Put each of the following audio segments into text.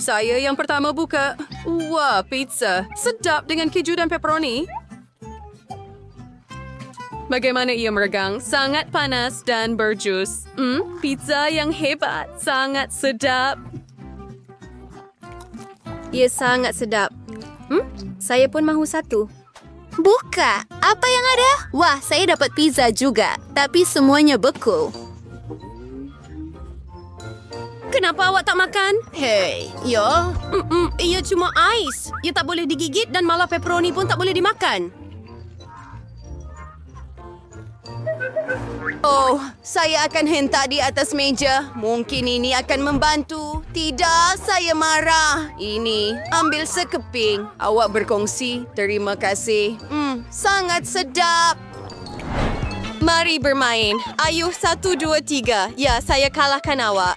Saya yang pertama buka. Wah, pizza. Sedap dengan keju dan pepperoni. Bagaimana ia meregang? Sangat panas dan berjus. Pizza yang hebat. Sangat sedap. Ia sangat sedap. Saya pun mahu satu. Buka! Apa yang ada? Wah, saya dapat pizza juga. Tapi semuanya beku. Kenapa awak tak makan? Hei, ya. Ia cuma ais. Ia tak boleh digigit dan malah pepperoni pun tak boleh dimakan. Oh, saya akan hentak di atas meja. Mungkin ini akan membantu. Tidak, saya marah. Ini, ambil sekeping. Awak berkongsi. Terima kasih. Sangat sedap. Mari bermain. Ayuh 1, 2, 3. Ya, saya kalahkan awak.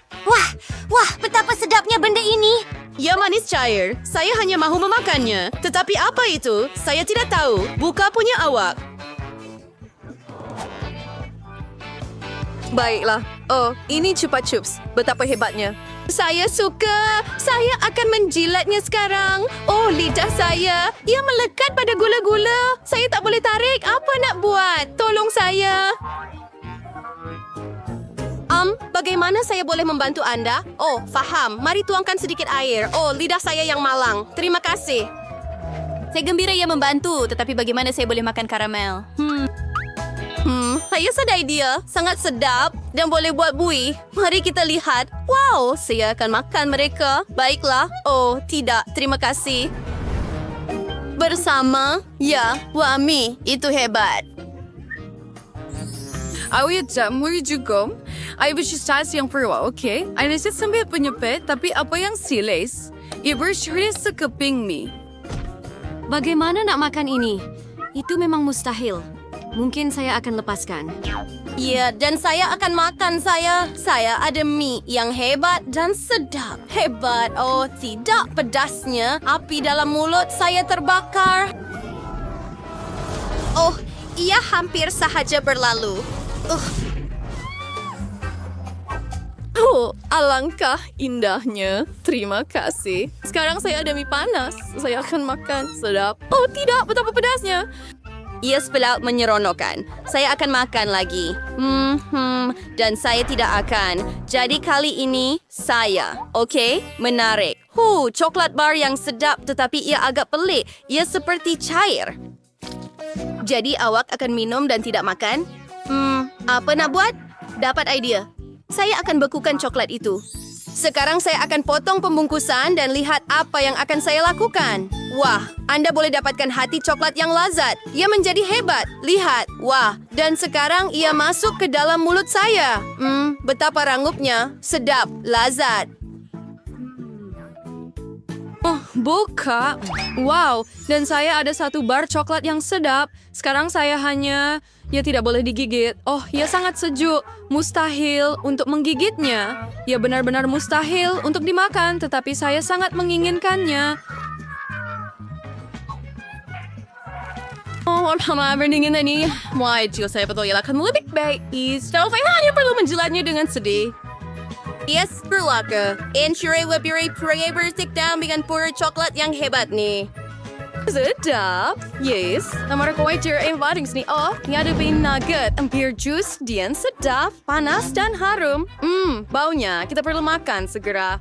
Wah, betapa sedapnya benda ini. Ya manis cair. Saya hanya mahu memakannya. Tetapi apa itu? Saya tidak tahu. Buka punya awak. Baiklah. Oh, ini Chupa Chups. Betapa hebatnya. Saya suka. Saya akan menjilatnya sekarang. Oh, lidah saya. Ia melekat pada gula-gula. Saya tak boleh tarik. Apa nak buat? Tolong saya. Bagaimana saya boleh membantu anda? Oh, faham. Mari tuangkan sedikit air. Oh, lidah saya yang malang. Terima kasih. Saya gembira ia membantu, tetapi bagaimana saya boleh makan karamel? Saya sedai dia. Sangat sedap dan boleh buat bui. Mari kita lihat. Wow, saya akan makan mereka. Baiklah. Oh, tidak. Terima kasih. Bersama? Ya, Wami. Itu hebat. Muri juga. Ay bersistas yang perwa, okay? Ay nasit sambil penyepit, tapi apa yang siles? Ia bersyukur sekeping mie. Bagaimana nak makan ini? Itu memang mustahil. Mungkin saya akan lepaskan. Ya, dan saya akan makan saya. Saya ada mie yang hebat dan sedap. Hebat. Oh, tidak pedasnya. Api dalam mulut saya terbakar. Oh, ia hampir sahaja berlalu. Oh, alangkah indahnya. Terima kasih. Sekarang saya ada mie panas. Saya akan makan. Sedap. Oh, tidak. Betapa pedasnya. Ia sebelah menyeronokkan. Saya akan makan lagi. Dan saya tidak akan. Jadi kali ini, saya. Okey? Menarik. Coklat bar yang sedap tetapi ia agak pelik. Ia seperti cair. Jadi awak akan minum dan tidak makan? Apa nak buat? Dapat idea. Saya akan bekukan coklat itu. Sekarang saya akan potong pembungkusan dan lihat apa yang akan saya lakukan. Wah, anda boleh dapatkan hati coklat yang lazat. Ia menjadi hebat. Lihat. Wah, dan sekarang ia masuk ke dalam mulut saya. Betapa rangupnya. Sedap. Lazat. Oh, buka. Wow, dan saya ada satu bar coklat yang sedap. Sekarang saya hanya... ia tidak boleh digigit. Oh, ia sangat sejuk. Mustahil untuk menggigitnya. Ia benar-benar mustahil untuk dimakan, tetapi saya sangat menginginkannya. Oh, lama berdingin ini. Wah, jika saya betul akan lebih baik. Setahu saya hanya perlu menjilatnya dengan sedih. Yes, berlaku. Ensure lebih pray bersikdam dengan pura coklat yang hebat nih. Sedap. Yes. Nomor waiter yang paling sini. Oh, ini ada bean nugget. Empir jus, dian sedap, panas dan harum. Baunya. Kita perlu makan segera.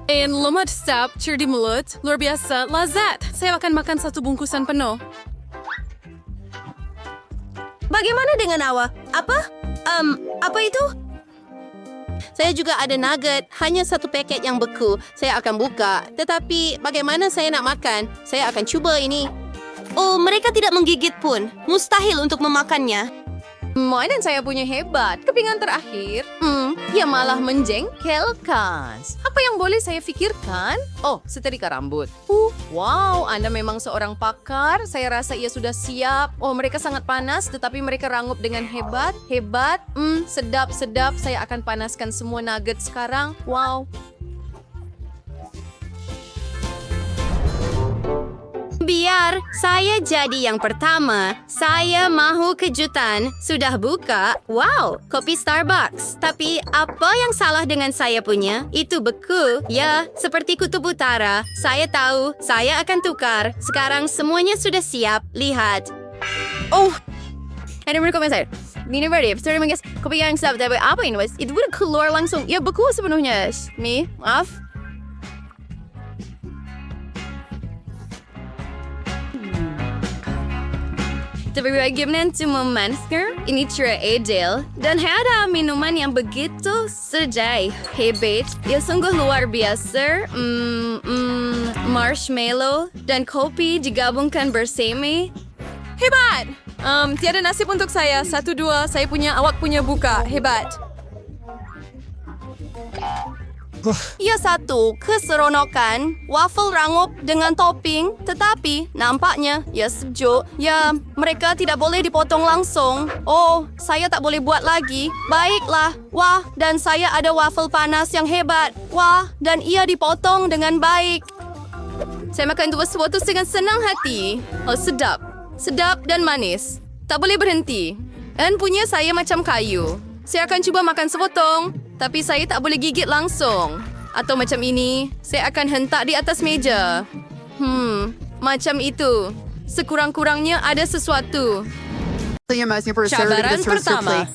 Lemak sedap, di mulut. Luar biasa, lazat. Saya akan makan satu bungkusan penuh. Bagaimana dengan awak? Apa itu? Saya juga ada nugget, hanya satu paket yang beku. Saya akan buka. Tetapi bagaimana saya nak makan? Saya akan cuba ini. Oh, mereka tidak menggigit pun. Mustahil untuk memakannya. Dan saya punya hebat. Kepingan terakhir. Ia malah menjengkelkan. Apa yang boleh saya fikirkan? Oh, setrika rambut. Wow, Anda memang seorang pakar. Saya rasa ia sudah siap. Oh, mereka sangat panas, tetapi mereka rangup dengan hebat. Hebat. Sedap-sedap. Saya akan panaskan semua nugget sekarang. Wow. Biar saya jadi yang pertama. Saya mahu kejutan. Sudah buka? Wow, kopi Starbucks. Tapi apa yang salah dengan saya punya? Itu beku. Ya, seperti kutub utara. Saya tahu, saya akan tukar. Sekarang semuanya sudah siap. Lihat. Oh, ada yang komen saya. Ini berarti, sorry mengguess, kopi yang sedap, tapi apa ini was? Itu udah keluar langsung. Ya beku sepenuhnya. Maaf. Tapi bagaimana cuma masker? Ini cerah Adele. Dan ada minuman yang begitu sedai. Hebat. Ya sungguh luar biasa. Marshmallow dan kopi digabungkan bersama. Hebat! Tiada nasib untuk saya. 1, 2, saya punya, awak punya buka. Hebat. Ya satu, keseronokan, waffle rangup dengan topping, tetapi nampaknya ya sejuk. Ya, mereka tidak boleh dipotong langsung. Oh, saya tak boleh buat lagi. Baiklah. Wah, dan saya ada waffle panas yang hebat. Wah, dan ia dipotong dengan baik. Saya makan dua sesuatu dengan senang hati. Oh, sedap. Sedap dan manis. Tak boleh berhenti. Dan punya saya macam kayu. Saya akan cuba makan sepotong, tapi saya tak boleh gigit langsung. Atau macam ini, saya akan hentak di atas meja. Macam itu. Sekurang-kurangnya ada sesuatu. Cabaran pertama.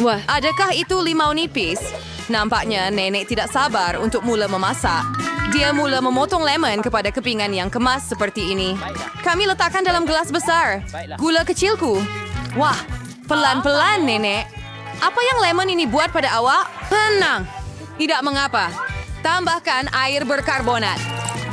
Wah, adakah itu limau nipis? Nampaknya nenek tidak sabar untuk mula memasak. Dia mula memotong lemon kepada kepingan yang kemas seperti ini. Kami letakkan dalam gelas besar. Gula kecilku. Wah, pelan-pelan nenek. Apa yang lemon ini buat pada awak? Tenang. Tidak mengapa. Tambahkan air berkarbonat.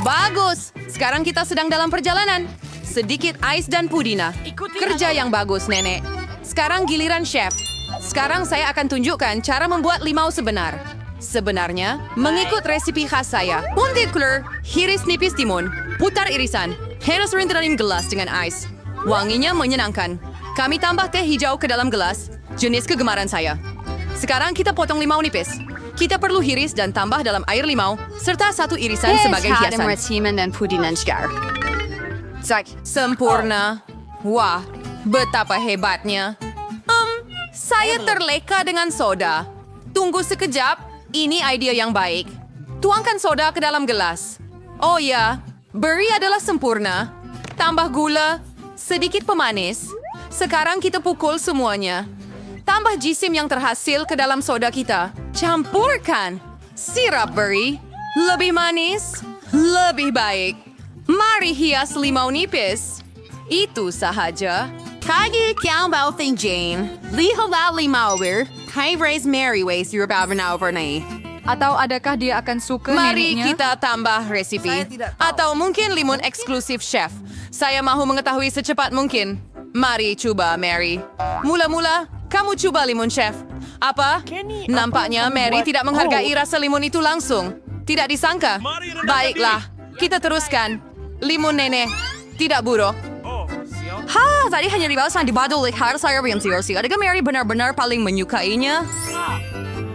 Bagus. Sekarang kita sedang dalam perjalanan. Sedikit ais dan pudina. Kerja yang bagus, nenek. Sekarang giliran chef. Sekarang saya akan tunjukkan cara membuat limau sebenar. Sebenarnya, mengikut resipi khas saya. Puntikler, hiris nipis timun, putar irisan, heras rin dalam gelas dengan ais. Wanginya menyenangkan. Kami tambah teh hijau ke dalam gelas, jenis kegemaran saya. Sekarang kita potong limau nipis. Kita perlu hiris dan tambah dalam air limau, serta 1 irisan sebagai hiasan. dan pudinan segar. Sempurna. Wah, betapa hebatnya. Saya terleka dengan soda. Tunggu sekejap. Ini ide yang baik. Tuangkan soda ke dalam gelas. Oh ya, beri adalah sempurna. Tambah gula, sedikit pemanis. Sekarang kita pukul semuanya. Tambah jisim yang terhasil ke dalam soda kita. Campurkan. Sirap beri. Lebih manis, lebih baik. Mari hias limau nipis. Itu sahaja. Kagi kiang bao ting Jane. Lihat limau ber. Kai raise Mary ways your overnight. Atau adakah dia akan suka Mari neneknya? kita tambah resipi. Atau mungkin limun eksklusif chef. Saya mahu mengetahui secepat mungkin. Mari coba, Mary. Mula-mula, kamu coba limun chef. Apa? Nampaknya Mary tidak menghargai rasa limun itu langsung. Tidak disangka. Baiklah, kita teruskan. Limun nenek. Tidak buruk. Tadi hanya dibalas di badul lihat saya sih. Adakah Mary benar-benar paling menyukainya?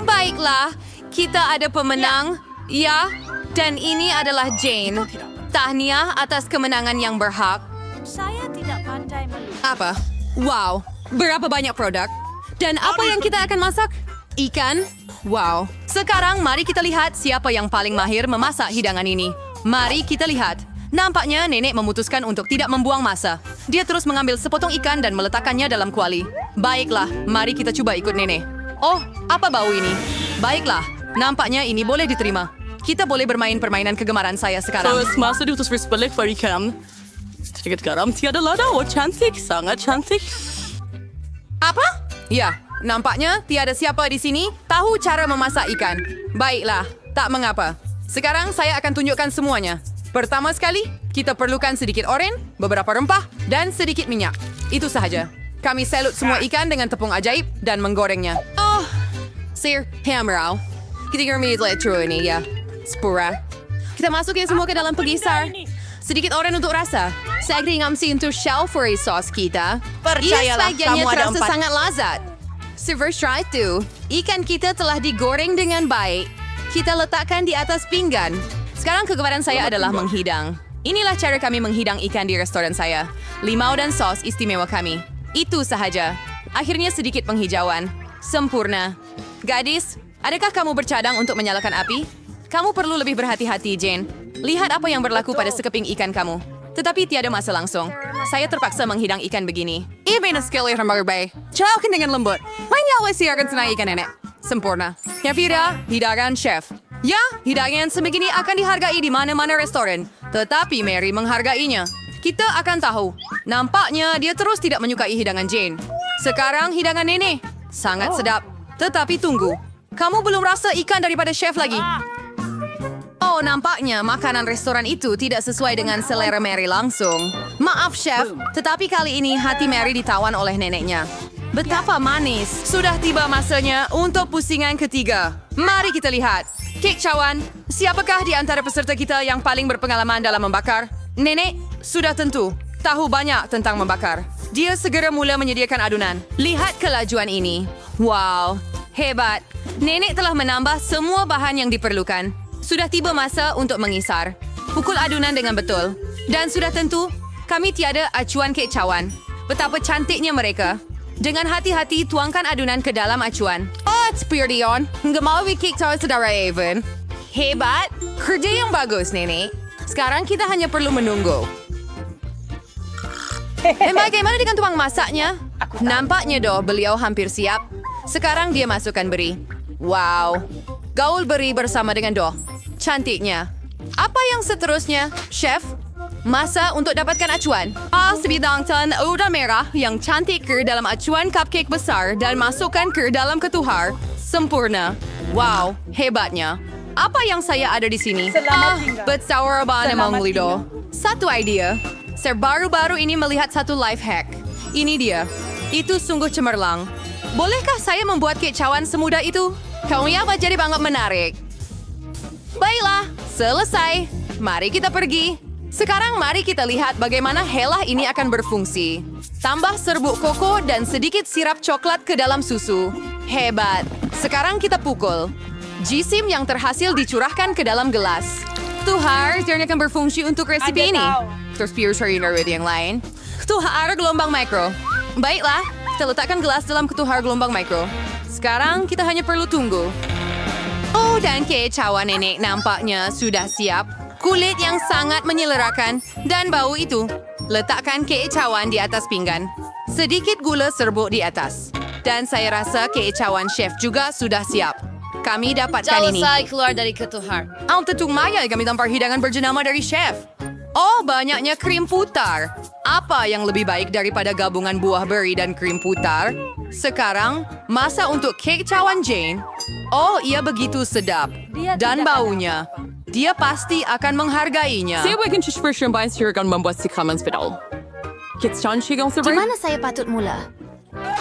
Baiklah, kita ada pemenang. Ya, dan ini adalah Jane. Tahniah atas kemenangan yang berhak. Saya tidak pandai melukis. Apa? Wow, berapa banyak produk? Dan apa yang kita akan masak? Ikan? Wow. Sekarang mari kita lihat siapa yang paling mahir memasak hidangan ini. Mari kita lihat. Nampaknya nenek memutuskan untuk tidak membuang masa. Dia terus mengambil sepotong ikan dan meletakkannya dalam kuali. Baiklah, mari kita coba ikut nenek. Oh, apa bau ini? Baiklah, nampaknya ini boleh diterima. Kita boleh bermain permainan kegemaran saya sekarang. Masa diutus berbalik berikan. Sedikit garam, tiada lada, oh cantik, sangat cantik. Apa? Ya, nampaknya tiada siapa di sini tahu cara memasak ikan. Baiklah, tak mengapa. Sekarang saya akan tunjukkan semuanya. Pertama sekali, kita perlukan sedikit oren, beberapa rempah, dan sedikit minyak. Itu sahaja. Kami selut semua ikan dengan tepung ajaib dan menggorengnya. Oh, Sir Hamrau. Kita gurami letro ini ya. Spura. Kita masukin semua ke dalam pegisar. Sedikit oren untuk rasa. Saging ngamsi untuk shalfrey sauce kita. Percayalah, Bagiannya kamu ada terasa 4. sangat lazat. Setelah itu, ikan kita telah digoreng dengan baik. Kita letakkan di atas pinggan. Sekarang kegemaran saya adalah menghidang. Inilah cara kami menghidang ikan di restoran saya. Limau dan sos istimewa kami. Itu sahaja. Akhirnya sedikit penghijauan. Sempurna. Gadis, adakah kamu bercadang untuk menyalakan api? Kamu perlu lebih berhati-hati, Jane. Lihat apa yang berlaku pada sekeping ikan kamu. Tetapi tiada masa langsung. Saya terpaksa menghidang ikan begini. Iba na skill yang berbay. Jauhkan dengan lembut. Mainnya siarkan senai ikan nenek. Sempurna. Yafira, hidangan chef. Ya, hidangan sebegini akan dihargai di mana-mana restoran. Tetapi Mary menghargainya. Kita akan tahu. Nampaknya dia terus tidak menyukai hidangan Jane. Sekarang hidangan nenek. Sangat sedap. Tetapi tunggu. Kamu belum rasa ikan daripada chef lagi. Oh, nampaknya makanan restoran itu tidak sesuai dengan selera Mary langsung. Maaf, Chef. Tetapi kali ini hati Mary ditawan oleh neneknya. Betapa manis. Sudah tiba masanya untuk pusingan ketiga. Mari kita lihat. Kek cawan, siapakah di antara peserta kita yang paling berpengalaman dalam membakar? Nenek, sudah tentu. Tahu banyak tentang membakar. Dia segera mula menyediakan adunan. Lihat kelajuan ini. Wow, hebat. Nenek telah menambah semua bahan yang diperlukan. Sudah tiba masa untuk mengisar. Pukul adunan dengan betul. Dan sudah tentu, kami tiada acuan kek cawan. Betapa cantiknya mereka. Dengan hati-hati tuangkan adunan ke dalam acuan. Oh, Spirion. Gemawi kek cawan saudara Evan. Hebat. Kerja yang bagus, Nenek. Sekarang kita hanya perlu menunggu. Bagaimana dengan tuang masaknya? Nampaknya beliau hampir siap. Sekarang dia masukkan beri. Wow. Gaul beri bersama dengan Cantiknya. Apa yang seterusnya, Chef? Masa untuk dapatkan acuan. Sebidang udah merah yang cantik ke dalam acuan cupcake besar dan masukkan ke dalam ketuhar. Sempurna. Wow, hebatnya. Apa yang saya ada di sini? Bersawar ba namang lido. Satu idea. Saya baru-baru ini melihat satu life hack. Ini dia. Itu sungguh cemerlang. Bolehkah saya membuat kek cawan semudah itu? Kamu ya jadi banget menarik. Baiklah, selesai. Mari kita pergi. Sekarang mari kita lihat bagaimana helah ini akan berfungsi. Tambah serbuk koko dan sedikit sirap coklat ke dalam susu. Hebat. Sekarang kita pukul. Jisim yang terhasil dicurahkan ke dalam gelas. Tuhar akan berfungsi untuk resipi ini. Terus pure yang lain. Ketuhar gelombang mikro. Baiklah, kita letakkan gelas dalam ketuhar gelombang mikro. Sekarang kita hanya perlu tunggu. Oh, dan kek cawan nenek nampaknya sudah siap. Kulit yang sangat menyelerakan dan bau itu. Letakkan kek cawan di atas pinggan. Sedikit gula serbuk di atas. Dan saya rasa kek cawan chef juga sudah siap. Kami dapatkan ini. Selesai keluar dari ketuhar. Tentu maya kami tampar hidangan berjenama dari chef. Oh, banyaknya krim putar. Apa yang lebih baik daripada gabungan buah beri dan krim putar? Sekarang, masa untuk kek cawan Jane. Oh, ia begitu sedap. Dan baunya. Dia pasti akan menghargainya. Saya akan bersyukur silakan membuat si comments pedal. Kita sigang Di mana saya patut mula?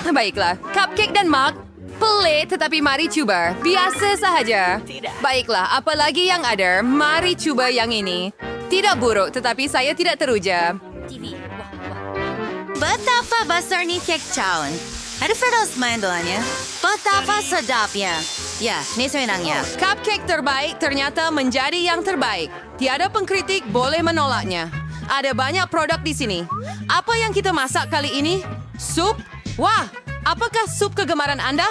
Baiklah, cupcake dan mug. Pelik, tetapi mari coba. Biasa sahaja. Baiklah, apalagi yang ada, mari coba yang ini. Tidak buruk, tetapi saya tidak teruja. Betapa besar ni kek cawan. Ada Firdaus main doanya. Betapa sedapnya. Ya, ni senangnya. Cupcake terbaik ternyata menjadi yang terbaik. Tiada pengkritik boleh menolaknya. Ada banyak produk di sini. Apa yang kita masak kali ini? Sup? Wah, apakah sup kegemaran Anda?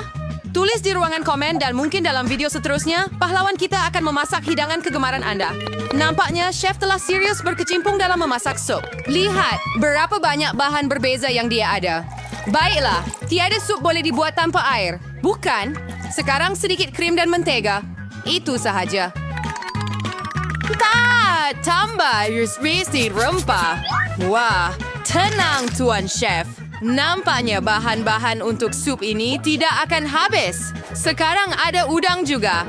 Tulis di ruangan komen dan mungkin dalam video seterusnya, pahlawan kita akan memasak hidangan kegemaran Anda. Nampaknya chef telah serius berkecimpung dalam memasak sup. Lihat, berapa banyak bahan berbeza yang dia ada. Baiklah, tiada sup boleh dibuat tanpa air. Bukan? Sekarang sedikit krim dan mentega. Itu sahaja. Tambah spesies rempah. Wah, tenang Tuan Chef. Nampaknya bahan-bahan untuk sup ini tidak akan habis. Sekarang ada udang juga.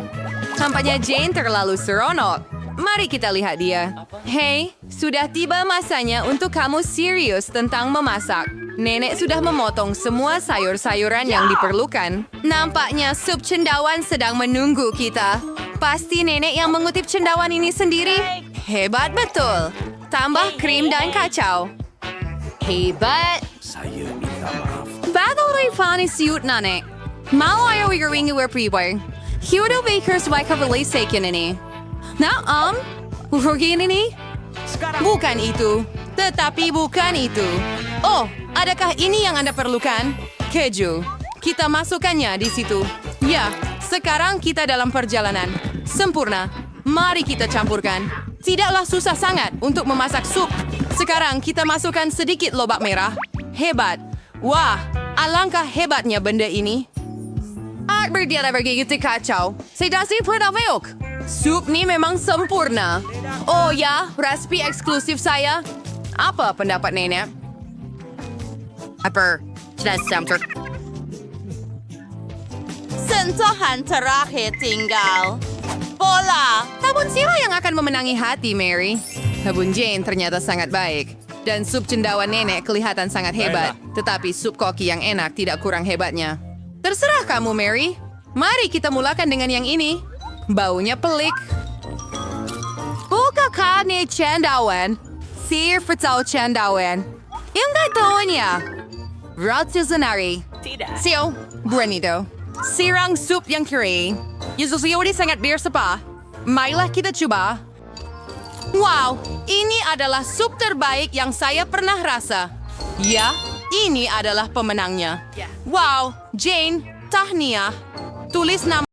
Tampaknya Jane terlalu seronok. Mari kita lihat dia. Hei, sudah tiba masanya untuk kamu serius tentang memasak. Nenek sudah memotong semua sayur-sayuran yang diperlukan. Nampaknya sup cendawan sedang menunggu kita. Pasti nenek yang mengutip cendawan ini sendiri. Hebat betul. Tambah krim dan kacau. Hebat. Bago Rayfani siut nanek. Mau ayaw igawing iwerpriwar. Hudo Bakers by Cavalay Sakin ini. Naam? Urugin ini? Bukan itu. Tetapi bukan itu. Oh, adakah ini yang Anda perlukan? Keju. Kita masukkannya di situ. Ya, sekarang kita dalam perjalanan. Sempurna. Mari kita campurkan. Tidaklah susah sangat untuk memasak sup. Sekarang kita masukkan sedikit lobak merah. Hebat. Wah, alangkah hebatnya benda ini. Berdiara begitu kacau. Saya dasih pernah sup ni memang sempurna. Oh ya, resipi eksklusif saya. Apa pendapat nenek? Sentuhan terakhir tinggal. Bola. Sabun siapa yang akan memenangi hati, Mary? Sabun Jane ternyata sangat baik. Dan sup cendawan nenek kelihatan sangat hebat. Tetapi sup koki yang enak tidak kurang hebatnya. Terserah kamu, Mary. Mari kita mulakan dengan yang ini. Baunya pelik. Bukankah ni cendawan? Sir Fatau cendawan. Yung gatonya. Rotisonari. Tidak. Sio, Buenito. Sirang sup yang kering. Yung susiwari sangat biasa pa. Marilah kita coba. Wow, ini adalah sup terbaik yang saya pernah rasa. Ya, ini adalah pemenangnya. Wow, Jane, tahniah. Tulis nama